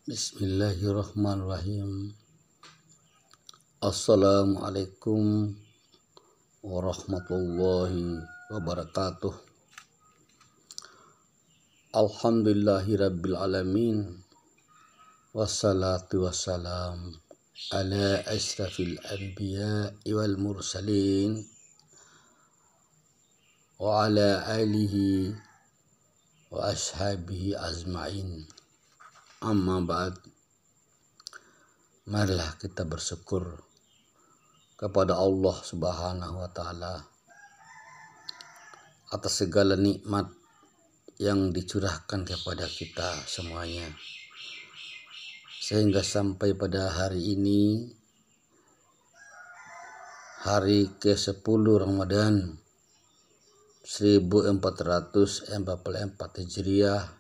Bismillahirrahmanirrahim. Assalamualaikum warahmatullahi wabarakatuh. Alhamdulillahirabbil alamin. Wassalatu wassalam ala asyrafil anbiya'i wal mursalin wa ala alihi wa ashabihi azma'in. Amma ba'd. Marilah kita bersyukur kepada Allah Subhanahu wa taala atas segala nikmat yang dicurahkan kepada kita semuanya, sehingga sampai pada hari ini, hari ke-10 Ramadan 1444 Hijriah,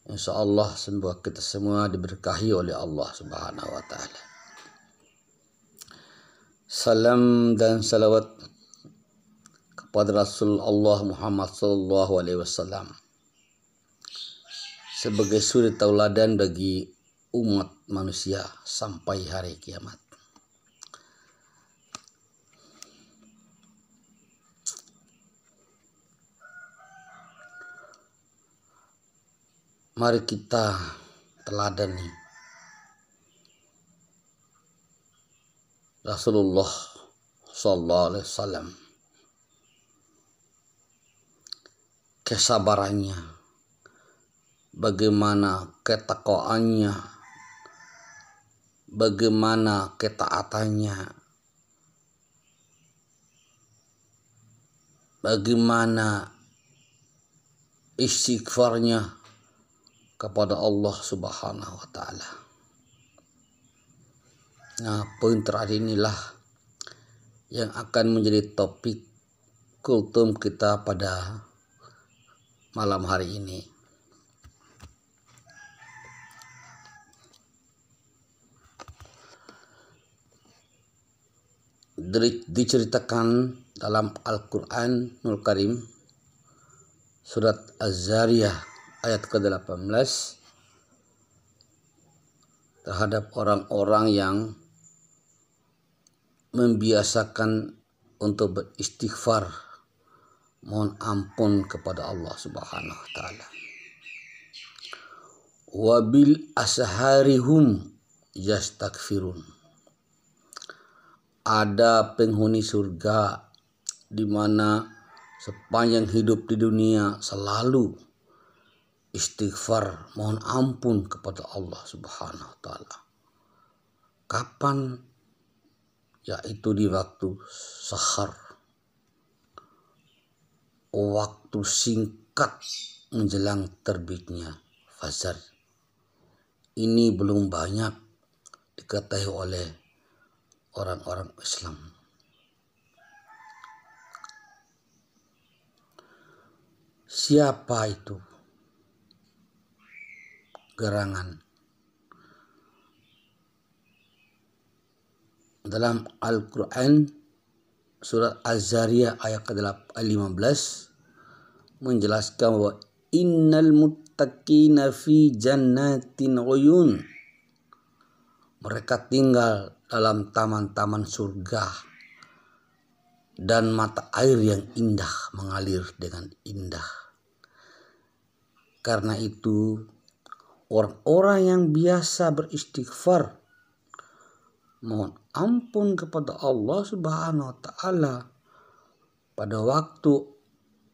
insyaallah semoga kita semua diberkahi oleh Allah Subhanahu wa taala. Salam dan salawat kepada Rasulullah Muhammad sallallahu alaihi wasallam sebagai suri tauladan bagi umat manusia sampai hari kiamat. Mari kita teladani Rasulullah sallallahu alaihi wasallam, kesabarannya, bagaimana ketakwaannya, bagaimana ketaatannya, bagaimana istighfarnya kepada Allah Subhanahu wa taala. Nah, poin terakhir inilah yang akan menjadi topik kultum kita pada malam hari ini. Diceritakan dalam Al-Quranul Karim surat Az-Zariyah ayat ke-18 terhadap orang-orang yang membiasakan untuk beristighfar, mohon ampun kepada Allah Subhanahu wa taala. Wabil asharihum yastaghfirun. Ada penghuni surga di mana sepanjang hidup di dunia selalu istighfar, mohon ampun kepada Allah Subhanahu wa taala. Kapan? Yaitu di waktu sahar, waktu singkat menjelang terbitnya fajar. Ini belum banyak diketahui oleh orang-orang Islam. Siapa itu? Gerangan. Dalam Al-Quran surat Az-Zariyah ayat ke-15 menjelaskan bahwa innal muttaqina fi jannatin uyun. Mereka tinggal dalam taman-taman surga dan mata air yang indah mengalir dengan indah. Karena itu orang-orang yang biasa beristighfar, mohon ampun kepada Allah Subhanahu wa taala pada waktu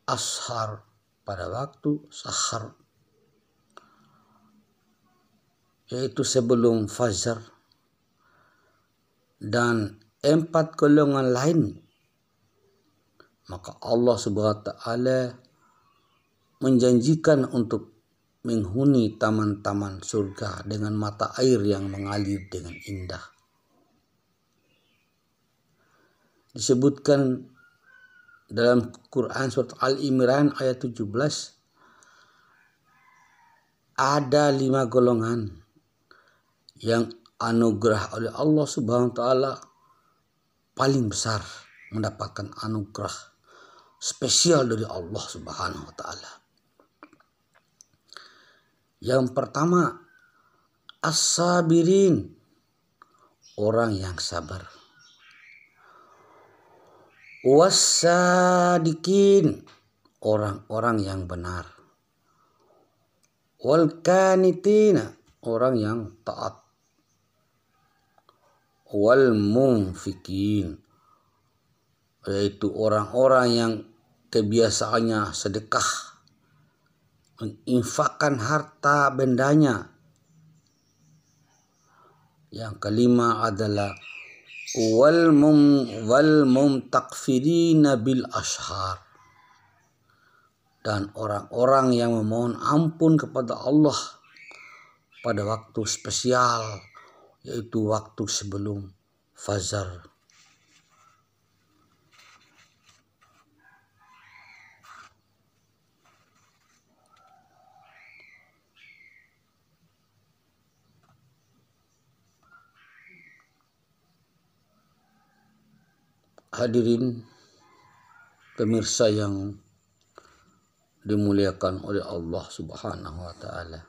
ashar, pada waktu sahar, yaitu sebelum fajar, dan 4 golongan lain, maka Allah Subhanahu wa taala menjanjikan untuk menghuni taman-taman surga dengan mata air yang mengalir dengan indah. Disebutkan dalam Quran surat Al-Imran ayat 17, ada 5 golongan yang anugerah oleh Allah Subhanahu wa taala paling besar, mendapatkan anugerah spesial dari Allah Subhanahu wa taala. Yang pertama, as-sabirin, orang yang sabar. Was-sadiqin, orang-orang yang benar. Wal qanitina, orang yang taat. Wal munfikin, yaitu orang-orang yang kebiasaannya sedekah, menginfakkan harta bendanya. Yang kelima adalah wal mumtakfirina bil ashar, dan orang-orang yang memohon ampun kepada Allah pada waktu spesial, yaitu waktu sebelum fajar. Hadirin pemirsa yang dimuliakan oleh Allah Subhanahu wa taala.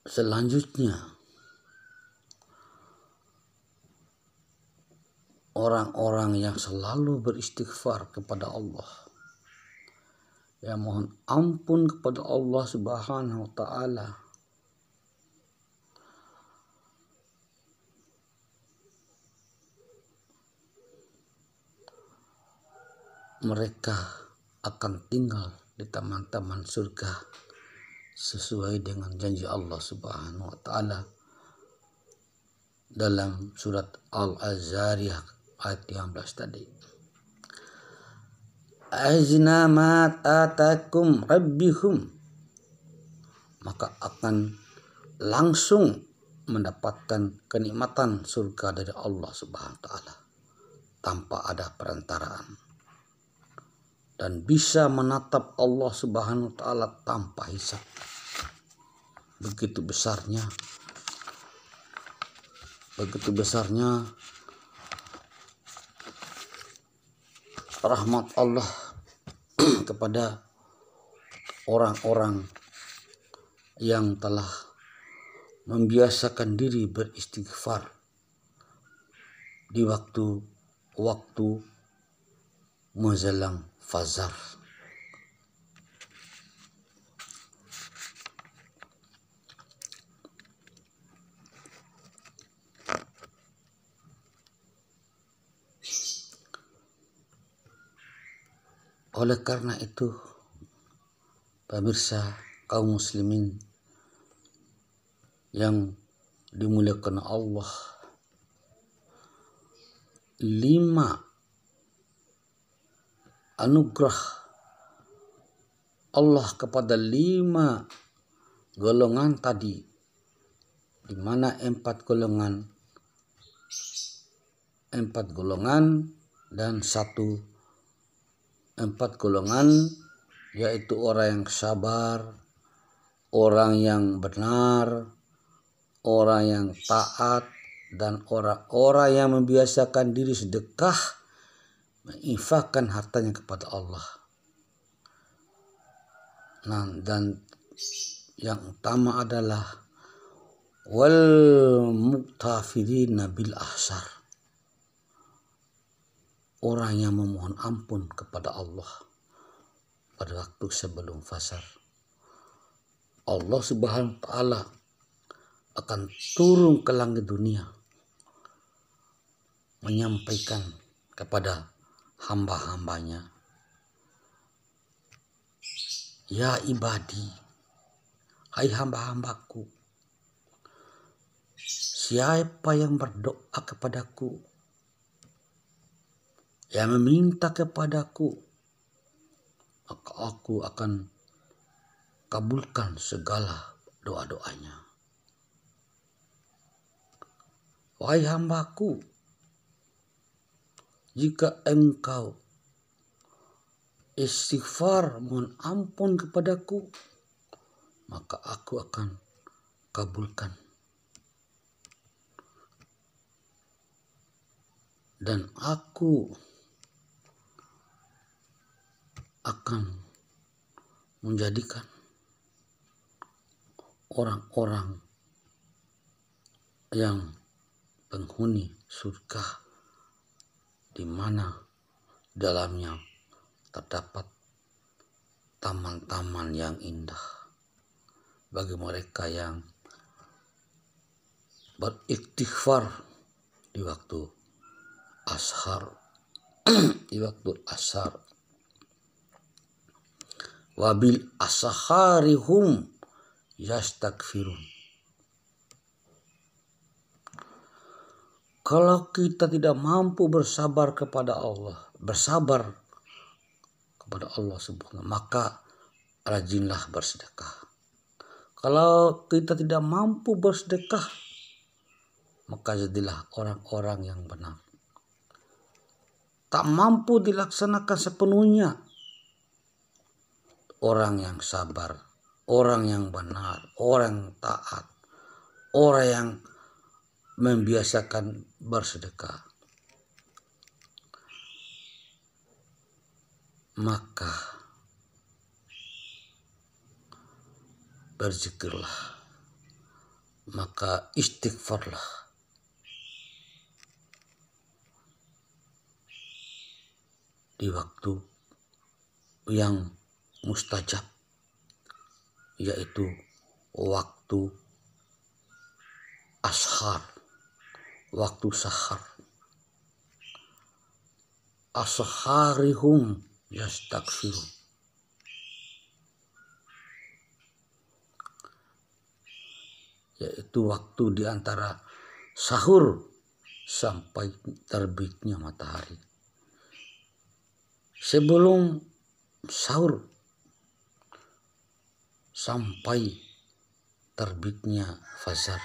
Selanjutnya, orang-orang yang selalu beristighfar kepada Allah, yang mohon ampun kepada Allah Subhanahu wa taala, mereka akan tinggal di taman-taman surga sesuai dengan janji Allah Subhanahu wa taala dalam surat Al-Zariyat ayat 15 tadi. Azna ma atakum rabbihum, maka akan langsung mendapatkan kenikmatan surga dari Allah Subhanahu wa taala tanpa ada perantaraan, dan bisa menatap Allah Subhanahu wa taala tanpa hisab. Begitu besarnya rahmat Allah kepada orang-orang yang telah membiasakan diri beristighfar di waktu menjelang fajar. Oleh karena itu, pemirsa kaum muslimin yang dimuliakan Allah, 5 anugerah Allah kepada 5 golongan tadi, di mana 4 golongan dan 4 golongan, yaitu orang yang sabar, orang yang benar, orang yang taat, dan orang-orang yang membiasakan diri sedekah, menginfakkan hartanya kepada Allah. Nah, dan yang utama adalah wal muktafirina bil ahsar, orang yang memohon ampun kepada Allah pada waktu sebelum fajar. Allah Subhanahu wa taala akan turun ke langit dunia menyampaikan kepada hamba-hambanya, ya ibadi, hai hamba-hambaku, siapa yang berdoa kepadaku, yang meminta kepadaku, maka aku akan kabulkan segala doa-doanya. Wahai hambaku, jika engkau istighfar mohon ampun kepadaku, maka aku akan kabulkan dan aku akan menjadikan orang-orang yang penghuni surga di mana dalamnya terdapat taman-taman yang indah bagi mereka yang beristighfar di waktu ashar wabil asharihum yastaghfirun. Kalau kita tidak mampu bersabar kepada Allah Subhanahu, maka rajinlah bersedekah. Kalau kita tidak mampu bersedekah, maka jadilah orang-orang yang benar. Tak mampu dilaksanakan sepenuhnya, orang yang sabar, orang yang benar, orang yang taat, orang yang membiasakan bersedekah, maka berzikirlah, maka istighfarlah. Di waktu yang mustajab, yaitu waktu ashar, waktu sahar. Asharihum yastaghfirun. Yaitu waktu di antara sahur sampai terbitnya matahari. Sebelum sahur sampai terbitnya fajar.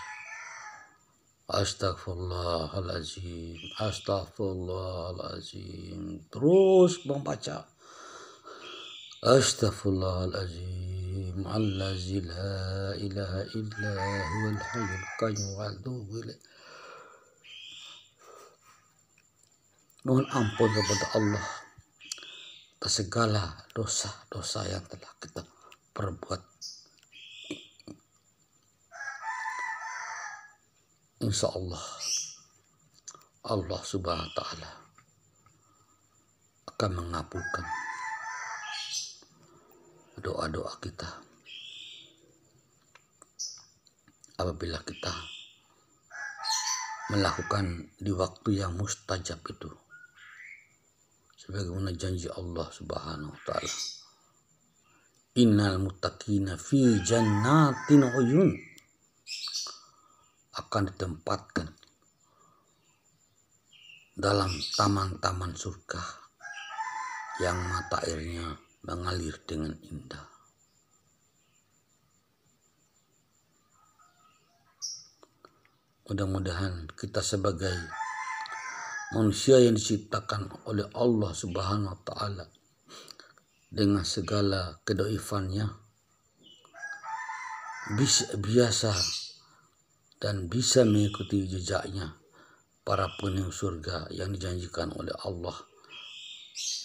Astagfirullahaladzim, astagfirullahaladzim. Terus membaca astagfirullahaladzim, allazi la ilaha illa huwal hayyul qayyum wa atubu ilaih. Mohon ampun kepada Allah atas segala dosa-dosa yang telah kita perbuat. Insya Allah, Allah Subhanahu wa Ta'ala akan mengabulkan doa-doa kita apabila kita melakukan di waktu yang mustajab itu, sebagaimana janji Allah Subhanahu wa Ta'ala, innal muttaqina fi jannatin uyun, akan ditempatkan dalam taman-taman surga yang mata airnya mengalir dengan indah. Mudah-mudahan kita sebagai manusia yang diciptakan oleh Allah Subhanahu wa Ta'ala dengan segala kedaifannya biasa dan bisa mengikuti jejaknya para penghuni surga yang dijanjikan oleh Allah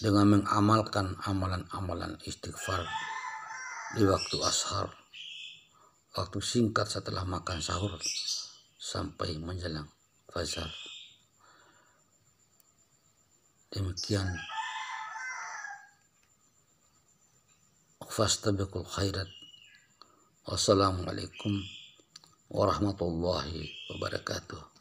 dengan mengamalkan amalan-amalan istighfar di waktu ashar, waktu singkat setelah makan sahur sampai menjelang fajar. Demikian, fastabiqul khairat. Wassalamualaikum warahmatullahi wabarakatuh.